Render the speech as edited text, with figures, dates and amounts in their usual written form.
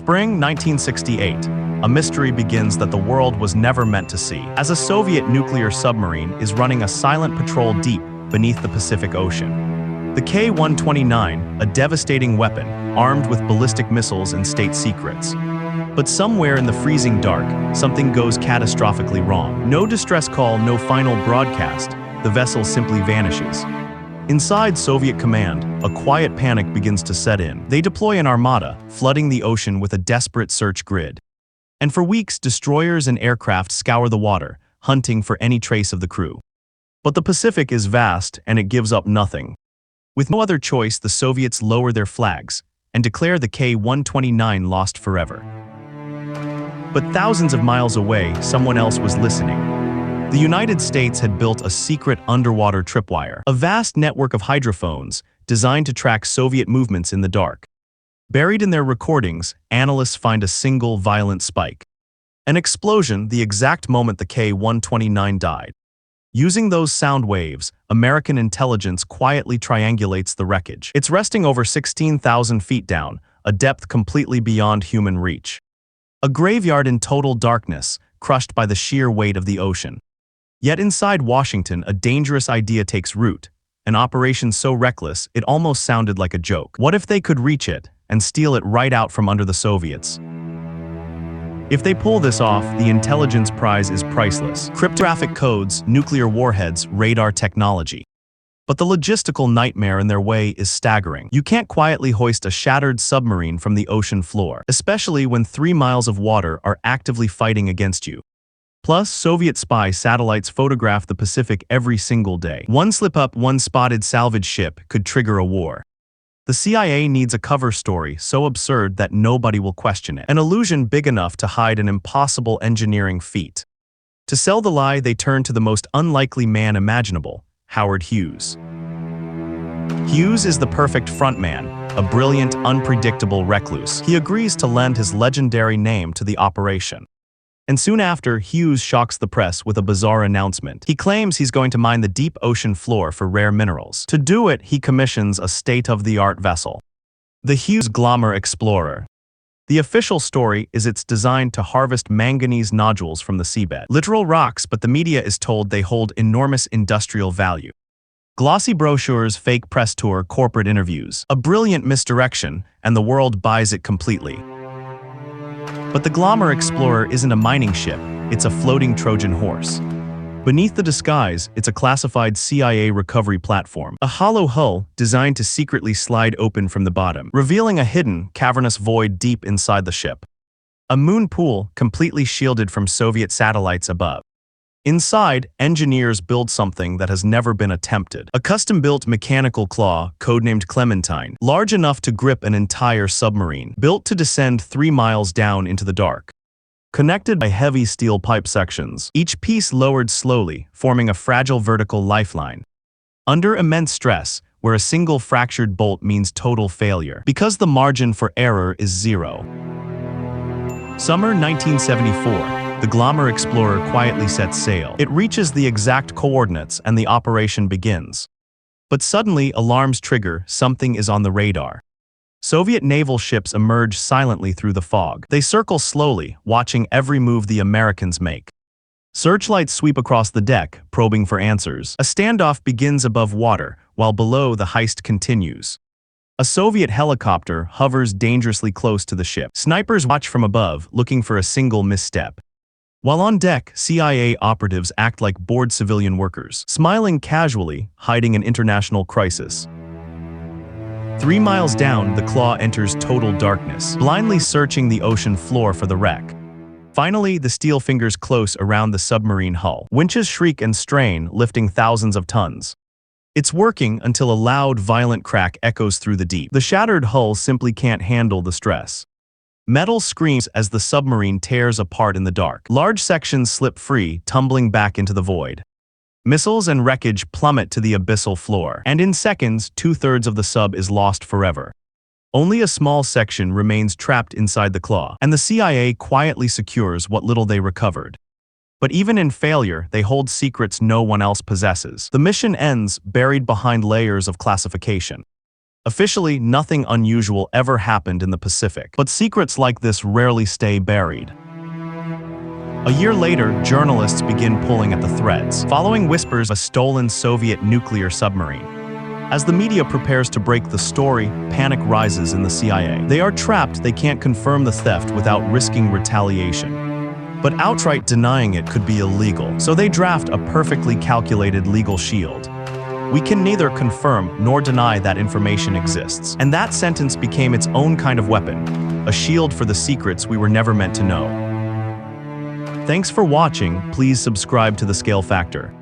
Spring 1968. A mystery begins that the world was never meant to see, as a Soviet nuclear submarine is running a silent patrol deep beneath the Pacific Ocean. The K-129, a devastating weapon, armed with ballistic missiles and state secrets. But somewhere in the freezing dark, something goes catastrophically wrong. No distress call, no final broadcast. The vessel simply vanishes. Inside Soviet command, a quiet panic begins to set in. They deploy an armada, flooding the ocean with a desperate search grid. And for weeks, destroyers and aircraft scour the water, hunting for any trace of the crew. But the Pacific is vast, and it gives up nothing. With no other choice, the Soviets lower their flags and declare the K-129 lost forever. But thousands of miles away, someone else was listening. The United States had built a secret underwater tripwire, a vast network of hydrophones designed to track Soviet movements in the dark. Buried in their recordings, analysts find a single violent spike. An explosion the exact moment the K-129 died. Using those sound waves, American intelligence quietly triangulates the wreckage. It's resting over 16,000 feet down, a depth completely beyond human reach. A graveyard in total darkness, crushed by the sheer weight of the ocean. Yet inside Washington, a dangerous idea takes root, an operation so reckless it almost sounded like a joke. What if they could reach it and steal it right out from under the Soviets? If they pull this off, the intelligence prize is priceless. Cryptographic codes, nuclear warheads, radar technology. But the logistical nightmare in their way is staggering. You can't quietly hoist a shattered submarine from the ocean floor, especially when 3 miles of water are actively fighting against you. Plus, Soviet spy satellites photograph the Pacific every single day. One slip-up, one spotted salvage ship could trigger a war. The CIA needs a cover story so absurd that nobody will question it. An illusion big enough to hide an impossible engineering feat. To sell the lie, they turn to the most unlikely man imaginable, Howard Hughes. Hughes is the perfect frontman, a brilliant, unpredictable recluse. He agrees to lend his legendary name to the operation. And soon after, Hughes shocks the press with a bizarre announcement. He claims he's going to mine the deep ocean floor for rare minerals. To do it, he commissions a state-of-the-art vessel, the Hughes Glomar Explorer. The official story is it's designed to harvest manganese nodules from the seabed. Literal rocks, but the media is told they hold enormous industrial value. Glossy brochures, fake press tour, corporate interviews. A brilliant misdirection, and the world buys it completely. But the Glomar Explorer isn't a mining ship, it's a floating Trojan horse. Beneath the disguise, it's a classified CIA recovery platform, a hollow hull designed to secretly slide open from the bottom, revealing a hidden, cavernous void deep inside the ship. A moon pool completely shielded from Soviet satellites above. Inside, engineers build something that has never been attempted. A custom-built mechanical claw, codenamed Clementine, large enough to grip an entire submarine, built to descend 3 miles down into the dark. Connected by heavy steel pipe sections, each piece lowered slowly, forming a fragile vertical lifeline. Under immense stress, where a single fractured bolt means total failure, because the margin for error is zero. Summer 1974. The Glomar Explorer quietly sets sail. It reaches the exact coordinates and the operation begins. But suddenly, alarms trigger, something is on the radar. Soviet naval ships emerge silently through the fog. They circle slowly, watching every move the Americans make. Searchlights sweep across the deck, probing for answers. A standoff begins above water, while below the heist continues. A Soviet helicopter hovers dangerously close to the ship. Snipers watch from above, looking for a single misstep. While on deck, CIA operatives act like bored civilian workers, smiling casually, hiding an international crisis. 3 miles down, the claw enters total darkness, blindly searching the ocean floor for the wreck. Finally, the steel fingers close around the submarine hull. Winches shriek and strain, lifting thousands of tons. It's working until a loud, violent crack echoes through the deep. The shattered hull simply can't handle the stress. Metal screams as the submarine tears apart in the dark. Large sections slip free, tumbling back into the void. Missiles and wreckage plummet to the abyssal floor, and in seconds, 2/3 of the sub is lost forever. Only a small section remains trapped inside the claw, and the CIA quietly secures what little they recovered. But even in failure, they hold secrets no one else possesses. The mission ends, buried behind layers of classification. Officially, nothing unusual ever happened in the Pacific, but secrets like this rarely stay buried. A year later, journalists begin pulling at the threads, following whispers of a stolen Soviet nuclear submarine. As the media prepares to break the story, panic rises in the CIA. They are trapped, they can't confirm the theft without risking retaliation. But outright denying it could be illegal, so they draft a perfectly calculated legal shield. We can neither confirm nor deny that information exists. And that sentence became its own kind of weapon, a shield for the secrets we were never meant to know. Thanks for watching. Please subscribe to The Scale Factor.